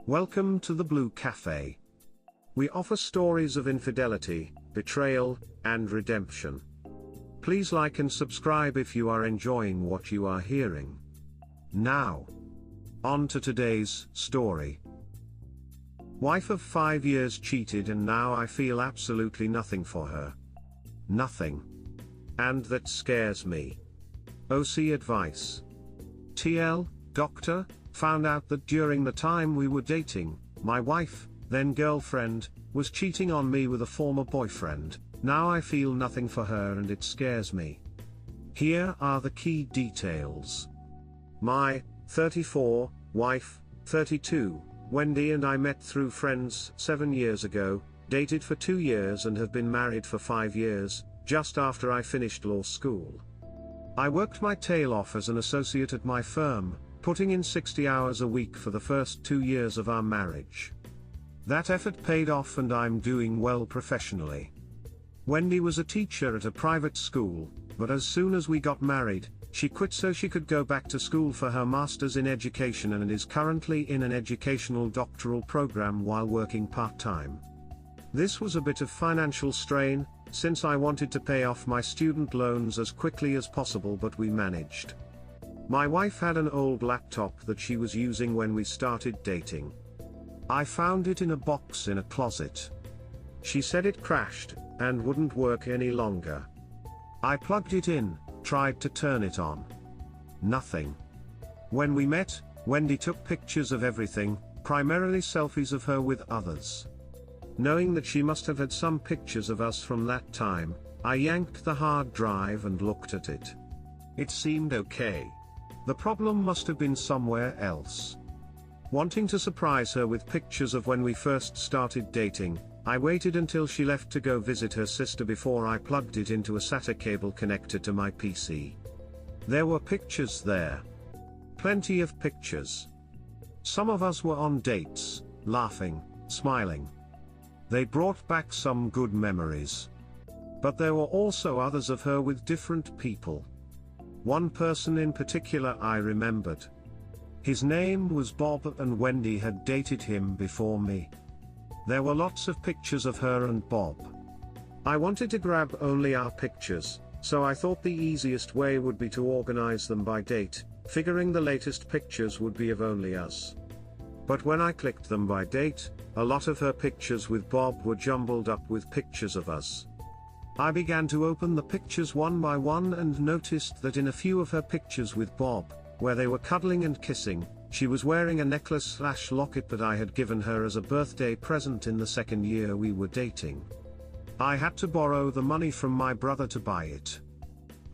Welcome to the Blue Cafe. We offer stories of infidelity, betrayal, and redemption. Please like and subscribe if you are enjoying what you are hearing. Now, on to today's story. Wife of 5 years cheated and now I feel absolutely nothing for her. Nothing. And that scares me. OC advice. TL, doctor, found out that during the time we were dating, my wife, then girlfriend, was cheating on me with a former boyfriend. Now I feel nothing for her and it scares me. Here are the key details. My 34 wife, 32, Wendy and I met through friends 7 years ago, dated for 2 years and have been married for 5 years, just after I finished law school. I worked my tail off as an associate at my firm, putting in 60 hours a week for the first 2 years of our marriage. That effort paid off and I'm doing well professionally. Wendy was a teacher at a private school, but as soon as we got married, she quit so she could go back to school for her master's in education and is currently in an educational doctoral program while working part-time. This was a bit of financial strain, since I wanted to pay off my student loans as quickly as possible, but we managed. My wife had an old laptop that she was using when we started dating. I found it in a box in a closet. She said it crashed, and wouldn't work any longer. I plugged it in, tried to turn it on. Nothing. When we met, Wendy took pictures of everything, primarily selfies of her with others. Knowing that she must have had some pictures of us from that time, I yanked the hard drive and looked at it. It seemed okay. The problem must have been somewhere else. Wanting to surprise her with pictures of when we first started dating, I waited until she left to go visit her sister before I plugged it into a SATA cable connected to my PC. There were pictures there. Plenty of pictures. Some of us were on dates, laughing, smiling. They brought back some good memories. But there were also others of her with different people. One person in particular I remembered. His name was Bob and Wendy had dated him before me. There were lots of pictures of her and Bob. I wanted to grab only our pictures, so I thought the easiest way would be to organize them by date, figuring the latest pictures would be of only us. But when I clicked them by date, a lot of her pictures with Bob were jumbled up with pictures of us. I began to open the pictures one by one and noticed that in a few of her pictures with Bob, where they were cuddling and kissing, she was wearing a necklace/locket that I had given her as a birthday present in the second year we were dating. I had to borrow the money from my brother to buy it.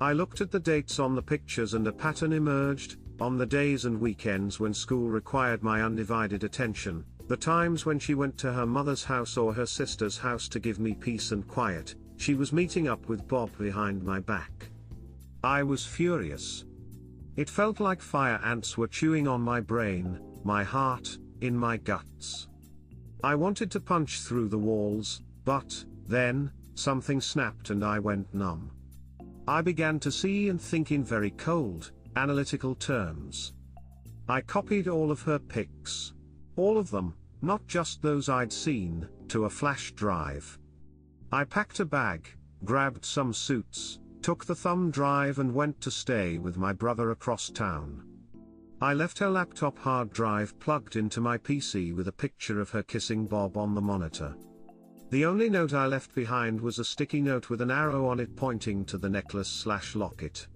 I looked at the dates on the pictures and a pattern emerged. On the days and weekends when school required my undivided attention, the times when she went to her mother's house or her sister's house to give me peace and quiet, she was meeting up with Bob behind my back. I was furious. It felt like fire ants were chewing on my brain, my heart, in my guts. I wanted to punch through the walls, but then something snapped and I went numb. I began to see and think in very cold, analytical terms. I copied all of her pics. All of them, not just those I'd seen, to a flash drive. I packed a bag, grabbed some suits, took the thumb drive and went to stay with my brother across town. I left her laptop hard drive plugged into my PC with a picture of her kissing Bob on the monitor. The only note I left behind was a sticky note with an arrow on it pointing to the necklace/locket.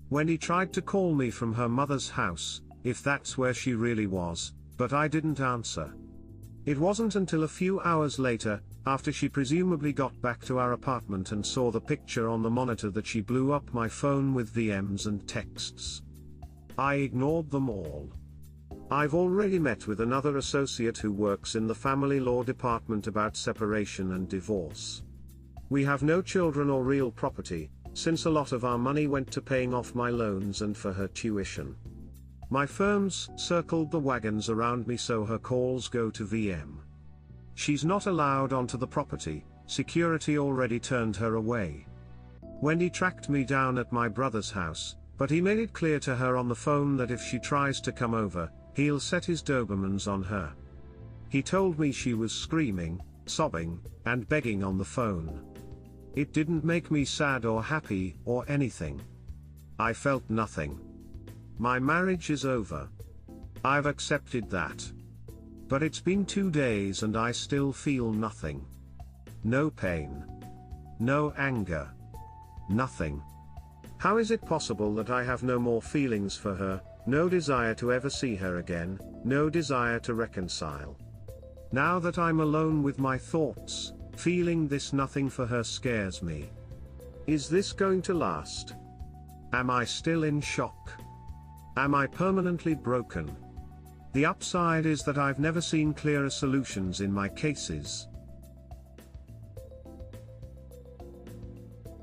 Wendy tried to call me from her mother's house, if that's where she really was, but I didn't answer. It wasn't until a few hours later, after she presumably got back to our apartment and saw the picture on the monitor, that she blew up my phone with VMs and texts. I ignored them all. I've already met with another associate who works in the family law department about separation and divorce. We have no children or real property, since a lot of our money went to paying off my loans and for her tuition. My firms circled the wagons around me so her calls go to VM. She's not allowed onto the property, security already turned her away. Wendy tracked me down at my brother's house, but he made it clear to her on the phone that if she tries to come over, he'll set his Dobermans on her. He told me she was screaming, sobbing, and begging on the phone. It didn't make me sad or happy or anything. I felt nothing. My marriage is over. I've accepted that. But it's been 2 days and I still feel nothing. No pain. No anger. Nothing. How is it possible that I have no more feelings for her, no desire to ever see her again, no desire to reconcile? Now that I'm alone with my thoughts, feeling this nothing for her scares me. Is this going to last? Am I still in shock? Am I permanently broken? The upside is that I've never seen clearer solutions in my cases.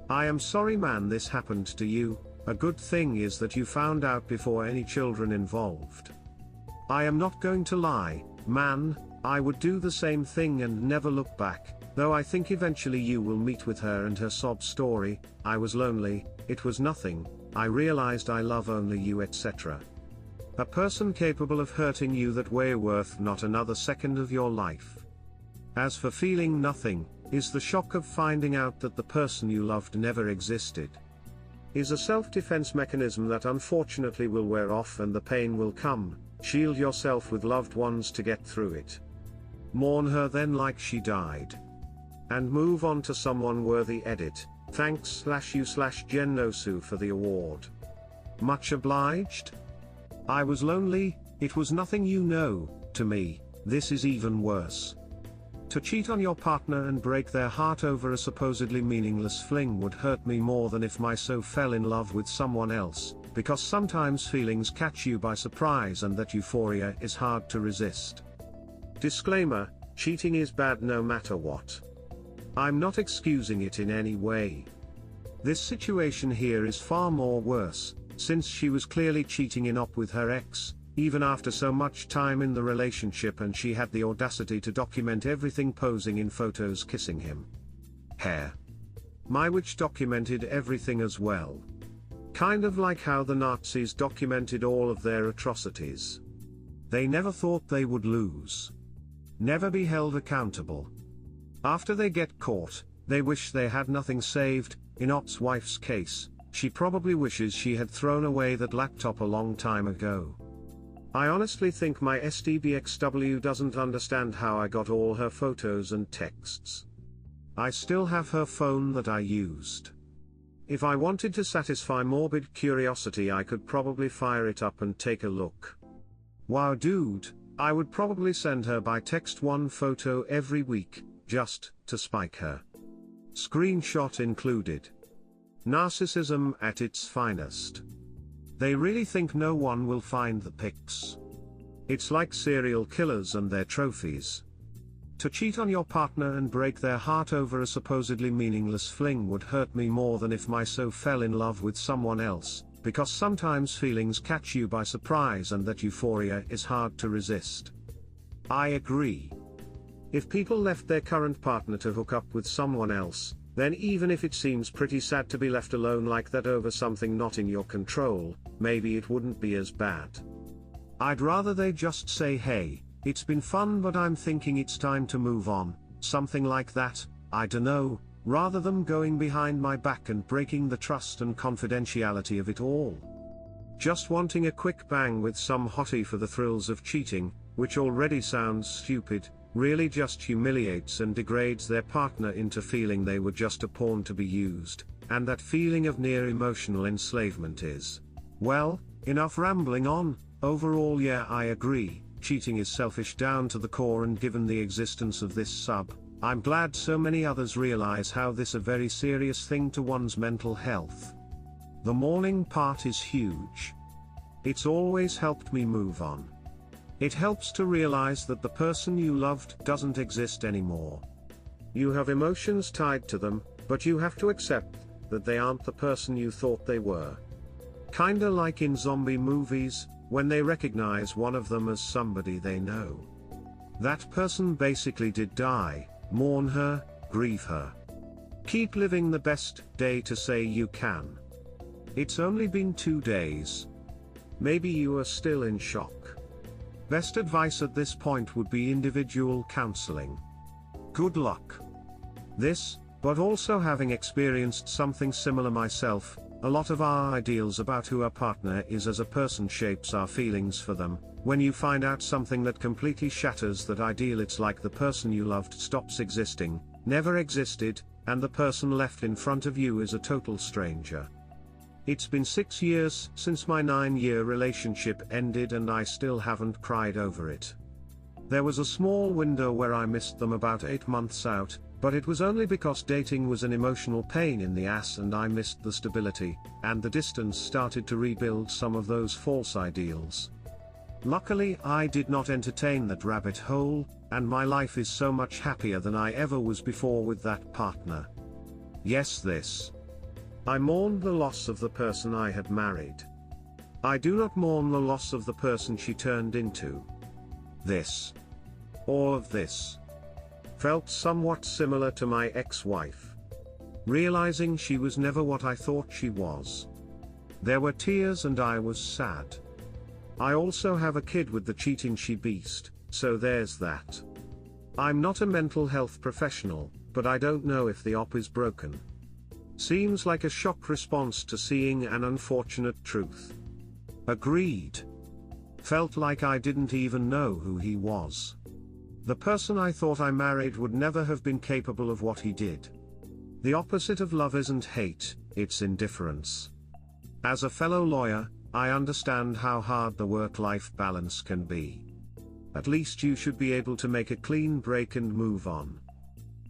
I am sorry man this happened to you. A good thing is that you found out before any children involved. I am not going to lie, man, I would do the same thing and never look back, though I think eventually you will meet with her and her sob story. I was lonely, it was nothing, I realized I love only you, etc. A person capable of hurting you that way worth not another second of your life. As for feeling nothing, is the shock of finding out that the person you loved never existed. Is a self-defense mechanism that unfortunately will wear off and the pain will come. Shield yourself with loved ones to get through it. Mourn her then like she died. And move on to someone worthy. Edit. Thanks /you/Gennosu for the award. Much obliged. I was lonely, it was nothing to me, this is even worse. To cheat on your partner and break their heart over a supposedly meaningless fling would hurt me more than if my so fell in love with someone else, because sometimes feelings catch you by surprise and that euphoria is hard to resist. Disclaimer, cheating is bad no matter what. I'm not excusing it in any way. This situation here is far more worse, since she was clearly cheating with her ex, even after so much time in the relationship, and she had the audacity to document everything, posing in photos kissing him. Hair. My witch documented everything as well. Kind of like how the Nazis documented all of their atrocities. They never thought they would lose. Never be held accountable. After they get caught, they wish they had nothing saved. In Ott's wife's case, she probably wishes she had thrown away that laptop a long time ago. I honestly think my SDBXW doesn't understand how I got all her photos and texts. I still have her phone that I used. If I wanted to satisfy morbid curiosity, I could probably fire it up and take a look. Wow dude, I would probably send her by text one photo every week, just to spike her. Screenshot included. Narcissism at its finest. They really think no one will find the pics. It's like serial killers and their trophies. To cheat on your partner and break their heart over a supposedly meaningless fling would hurt me more than if my so fell in love with someone else, because sometimes feelings catch you by surprise and that euphoria is hard to resist. I agree. If people left their current partner to hook up with someone else, then even if it seems pretty sad to be left alone like that over something not in your control, maybe it wouldn't be as bad. I'd rather they just say, hey, it's been fun but I'm thinking it's time to move on, something like that, I dunno, rather than going behind my back and breaking the trust and confidentiality of it all. Just wanting a quick bang with some hottie for the thrills of cheating, which already sounds stupid, really just humiliates and degrades their partner into feeling they were just a pawn to be used, and that feeling of near emotional enslavement is. Well, enough rambling on. Overall, yeah, I agree, cheating is selfish down to the core, and given the existence of this sub, I'm glad so many others realize how this a very serious thing to one's mental health. The mourning part is huge. It's always helped me move on. It helps to realize that the person you loved doesn't exist anymore. You have emotions tied to them, but you have to accept that they aren't the person you thought they were. Kinda like in zombie movies, when they recognize one of them as somebody they know. That person basically did die. Mourn her, grieve her. Keep living the best day to say you can. It's only been 2 days. Maybe you are still in shock. Best advice at this point would be individual counseling. Good luck. This, but also having experienced something similar myself, a lot of our ideals about who our partner is as a person shapes our feelings for them. When you find out something that completely shatters that ideal, it's like the person you loved stops existing, never existed, and the person left in front of you is a total stranger. It's been 6 years since my 9-year relationship ended and I still haven't cried over it. There was a small window where I missed them about 8 months out, but it was only because dating was an emotional pain in the ass and I missed the stability, and the distance started to rebuild some of those false ideals. Luckily, I did not entertain that rabbit hole, and my life is so much happier than I ever was before with that partner. Yes, this. I mourned the loss of the person I had married. I do not mourn the loss of the person she turned into. This. All of this. Felt somewhat similar to my ex-wife. Realizing she was never what I thought she was. There were tears and I was sad. I also have a kid with the cheating she beast, so there's that. I'm not a mental health professional, but I don't know if the op is broken. Seems like a shock response to seeing an unfortunate truth. Agreed. Felt like I didn't even know who he was. The person I thought I married would never have been capable of what he did. The opposite of love isn't hate, it's indifference. As a fellow lawyer, I understand how hard the work-life balance can be. At least you should be able to make a clean break and move on.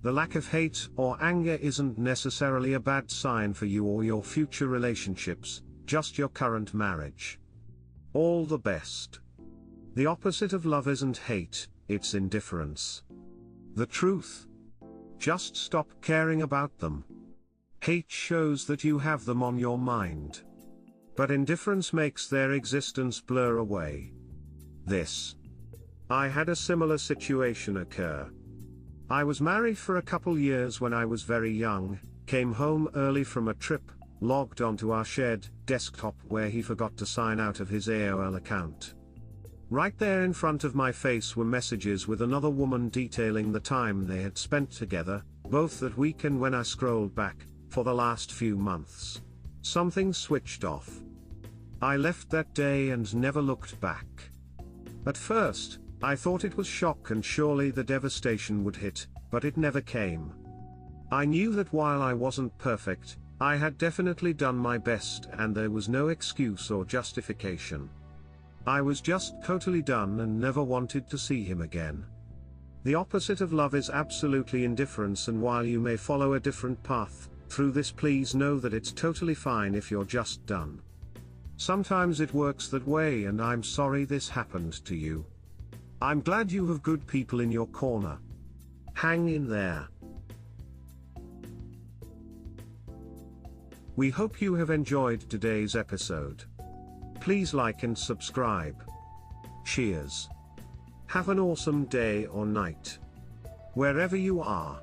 The lack of hate or anger isn't necessarily a bad sign for you or your future relationships, just your current marriage. All the best. The opposite of love isn't hate, it's indifference. The truth. Just stop caring about them. Hate shows that you have them on your mind. But indifference makes their existence blur away. This. I had a similar situation occur. I was married for a couple years when I was very young, came home early from a trip, logged onto our shared desktop where he forgot to sign out of his AOL account. Right there in front of my face were messages with another woman detailing the time they had spent together, both that week and when I scrolled back, for the last few months. Something switched off. I left that day and never looked back. At first, I thought it was shock and surely the devastation would hit, but it never came. I knew that while I wasn't perfect, I had definitely done my best and there was no excuse or justification. I was just totally done and never wanted to see him again. The opposite of love is absolutely indifference, and while you may follow a different path through this, please know that it's totally fine if you're just done. Sometimes it works that way and I'm sorry this happened to you. I'm glad you have good people in your corner. Hang in there. We hope you have enjoyed today's episode. Please like and subscribe. Cheers. Have an awesome day or night. Wherever you are.